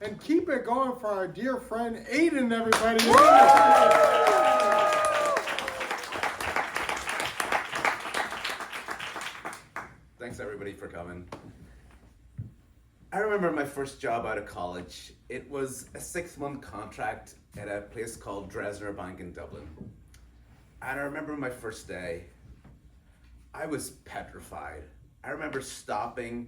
And keep it going for our dear friend Aiden, everybody. Thanks everybody for coming. I remember my first job out of college. It was a 6-month contract at a place called Dresdner Bank in Dublin. And I remember my first day, I was petrified. I remember stopping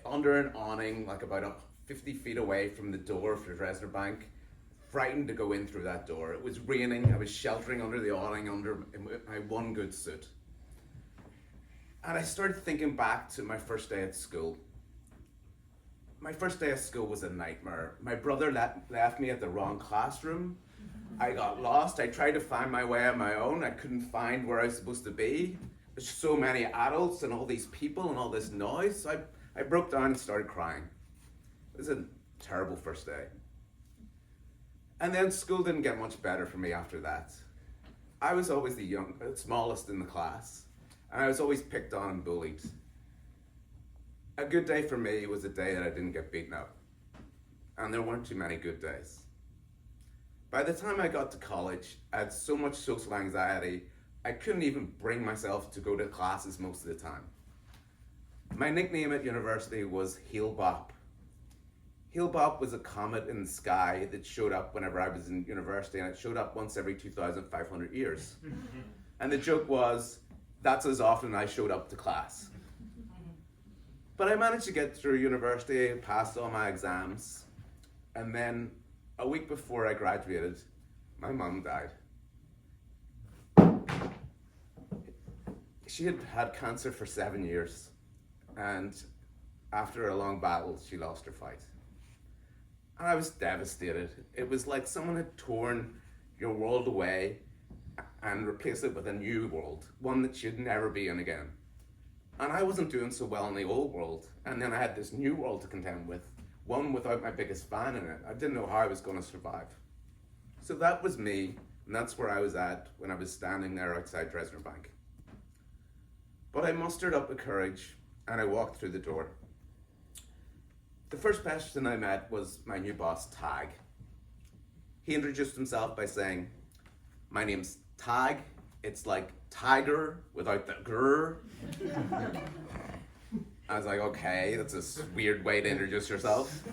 under an awning, like about 50 feet away from the door for Dresdner Bank, frightened to go in through that door. It was raining, I was sheltering under the awning under my one good suit. And I started thinking back to my first day at school. My first day at school was a nightmare. My brother left me at the wrong classroom. I got lost. I tried to find my way on my own. I couldn't find where I was supposed to be. There's so many adults and all these people and all this noise. So I broke down and started crying. It was a terrible first day. And then school didn't get much better for me after that. I was always the smallest in the class, and I was always picked on and bullied. A good day for me was a day that I didn't get beaten up. And there weren't too many good days. By the time I got to college, I had so much social anxiety, I couldn't even bring myself to go to classes most of the time. My nickname at university was Hale-Bopp. Hale-Bopp was a comet in the sky that showed up whenever I was in university, and it showed up once every 2,500 years. And the joke was, that's as often I showed up to class. But I managed to get through university, passed all my exams, and then a week before I graduated, my mum died. She had had cancer for 7 years, and after a long battle, she lost her fight. And I was devastated. It was like someone had torn your world away and replaced it with a new world, one that you'd never be in again. And I wasn't doing so well in the old world, and then I had this new world to contend with, one without my biggest fan in it. I didn't know how I was going to survive. So that was me, and that's where I was at when I was standing there outside Dresdner Bank. But I mustered up the courage, and I walked through the door. The first person I met was my new boss, Tag. He introduced himself by saying, "My name's Tag. It's like tiger without the grr." I was like, okay, that's a weird way to introduce yourself.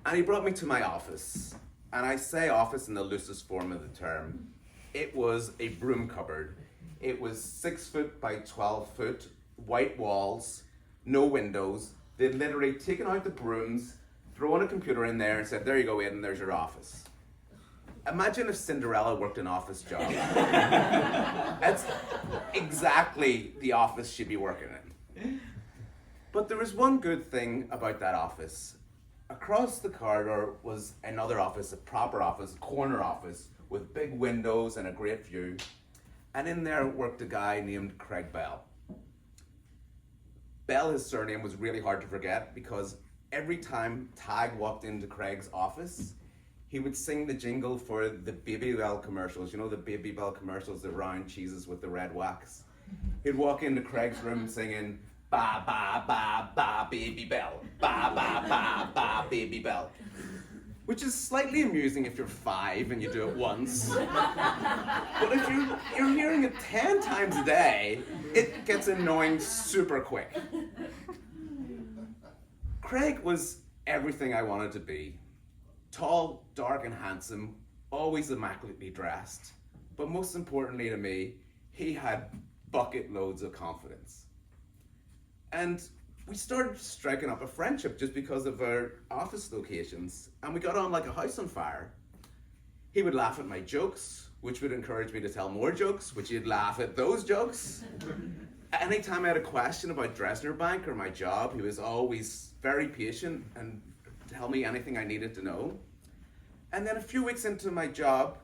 And he brought me to my office. And I say office in the loosest form of the term. It was a broom cupboard. It was 6 foot by 12 foot, white walls, no windows. They'd literally taken out the brooms, thrown a computer in there and said, there you go, Aidan, there's your office. Imagine if Cinderella worked an office job. That's exactly the office she'd be working in. But there was one good thing about that office. Across the corridor was another office, a proper office, a corner office, with big windows and a great view. And in there worked a guy named Craig Bell. Bell, his surname, was really hard to forget because every time Tag walked into Craig's office, he would sing the jingle for the Baby Bell commercials. You know the Baby Bell commercials, the round cheeses with the red wax? He'd walk into Craig's room singing, ba ba ba ba Baby Bell, ba ba ba ba Baby Bell. Which is slightly amusing if you're 5 and you do it once. But if you're hearing it 10 times a day, it gets annoying super quick. Craig was everything I wanted to be. Tall, dark and handsome, always immaculately dressed. But most importantly to me, he had bucket loads of confidence. And we started striking up a friendship just because of our office locations, and we got on like a house on fire. He would laugh at my jokes, which would encourage me to tell more jokes, which he'd laugh at those jokes. Anytime I had a question about Dresdner Bank or my job, he was always very patient and tell me anything I needed to know. And then a few weeks into my job,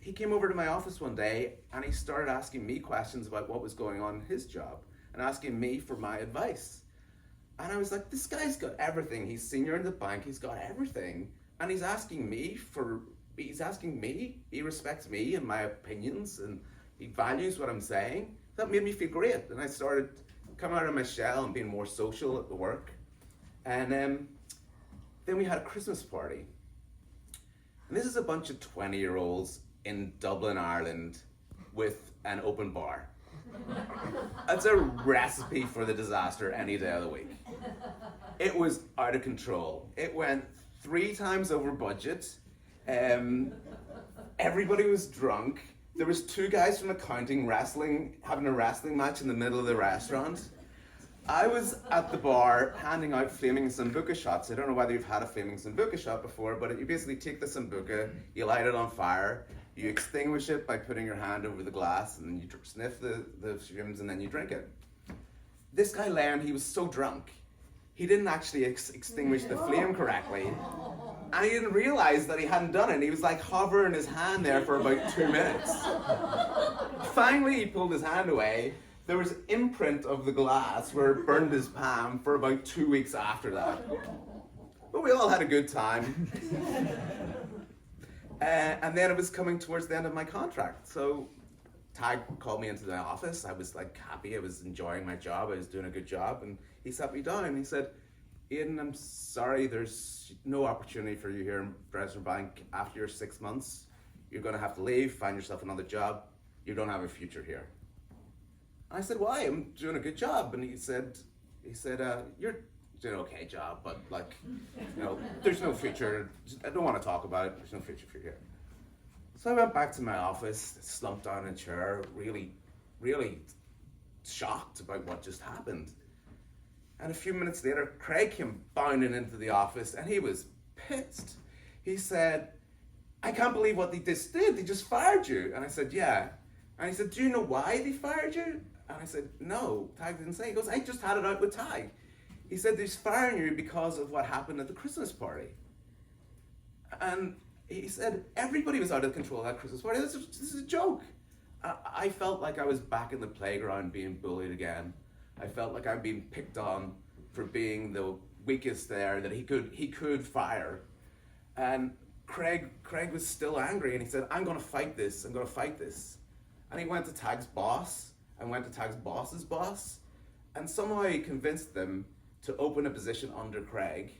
he came over to my office one day and he started asking me questions about what was going on in his job and asking me for my advice. And I was like, this guy's got everything. He's senior in the bank, he's got everything. And he's asking me, he respects me and my opinions and he values what I'm saying. That made me feel great. And I started coming out of my shell and being more social at the work. And Then we had a Christmas party. And this is a bunch of 20-year-olds in Dublin, Ireland, with an open bar. That's a recipe for the disaster any day of the week. It was out of control. It went 3 times over budget. Everybody was drunk. There was 2 guys from accounting having a wrestling match in the middle of the restaurant. I was at the bar handing out flaming Sambuca shots. I don't know whether you've had a flaming Sambuca shot before, but you basically take the Sambuca, you light it on fire, you extinguish it by putting your hand over the glass, and then you sniff the fumes, and then you drink it. This guy, Len, he was so drunk, he didn't actually extinguish the flame correctly, and he didn't realize that he hadn't done it. And he was like hovering his hand there for about 2 minutes. Finally, he pulled his hand away. There was imprint of the glass where it burned his palm for about 2 weeks after that. But we all had a good time. And then it was coming towards the end of my contract. So Tag called me into the office. I was like happy. I was enjoying my job. I was doing a good job. And he sat me down and he said, Aidan, I'm sorry, there's no opportunity for you here in Dresdner Bank. After your 6 months, you're going to have to leave, find yourself another job. You don't have a future here. I said, why? I'm doing a good job. And he said, you're doing an okay job, but like, there's no future. I don't want to talk about it. There's no future for you here. So I went back to my office, slumped down in a chair, really, really shocked about what just happened. And a few minutes later, Craig came bounding into the office and he was pissed. He said, I can't believe what they just did. They just fired you. And I said, yeah. And he said, do you know why they fired you? And I said, no, Tag didn't say. He goes, I just had it out with Tag. He said, they're firing you because of what happened at the Christmas party. And he said, everybody was out of control at that Christmas party. This is a joke. I felt like I was back in the playground being bullied again. I felt like I'm being picked on for being the weakest there that he could fire. And Craig was still angry and he said, I'm gonna fight this. And he went to Tag's boss and went to Tag's boss's boss, and somehow he convinced them to open a position under Craig,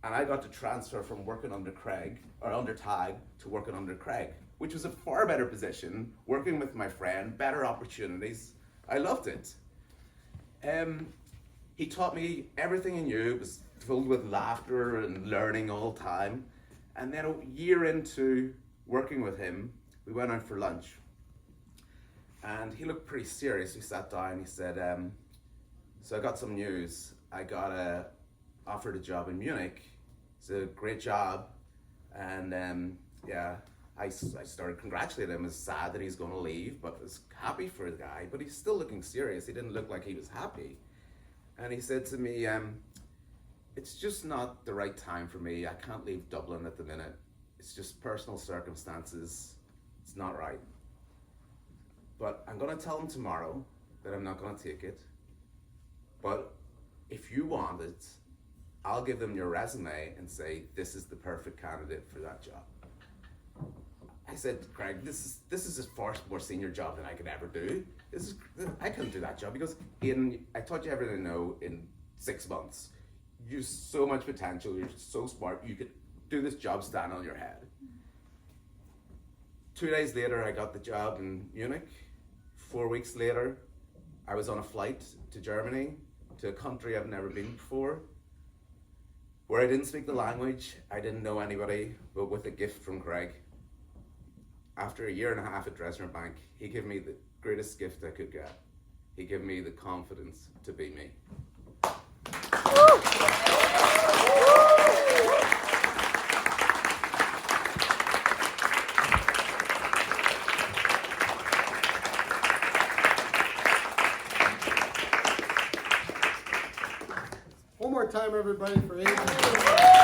and I got to transfer from working under Tag to working under Craig, which was a far better position, working with my friend, better opportunities. I loved it. He taught me everything he knew. It was filled with laughter and learning all the time. And then a year into working with him, we went out for lunch. And he looked pretty serious. We sat down, he said, so I got some news. I got offered a job in Munich. It's a great job. And I started congratulating him. I was sad that he's going to leave, but I was happy for the guy. But he's still looking serious. He didn't look like he was happy. And he said to me, it's just not the right time for me. I can't leave Dublin at the minute. It's just personal circumstances. It's not right. But I'm going to tell him tomorrow that I'm not going to take it. But if you want it, I'll give them your resume and say, this is the perfect candidate for that job. I said, Craig, this is a far more senior job than I could ever do. I couldn't do that job. He goes, Aidan, I taught you everything I know in 6 months. You have so much potential. You're so smart. You could do this job standing on your head. 2 days later, I got the job in Munich. 4 weeks later, I was on a flight to Germany, to a country I've never been before, where I didn't speak the language, I didn't know anybody, but with a gift from Craig. After a year and a half at Dresdner Bank, he gave me the greatest gift I could get. He gave me the confidence to be me. One more time, everybody, for Aidan.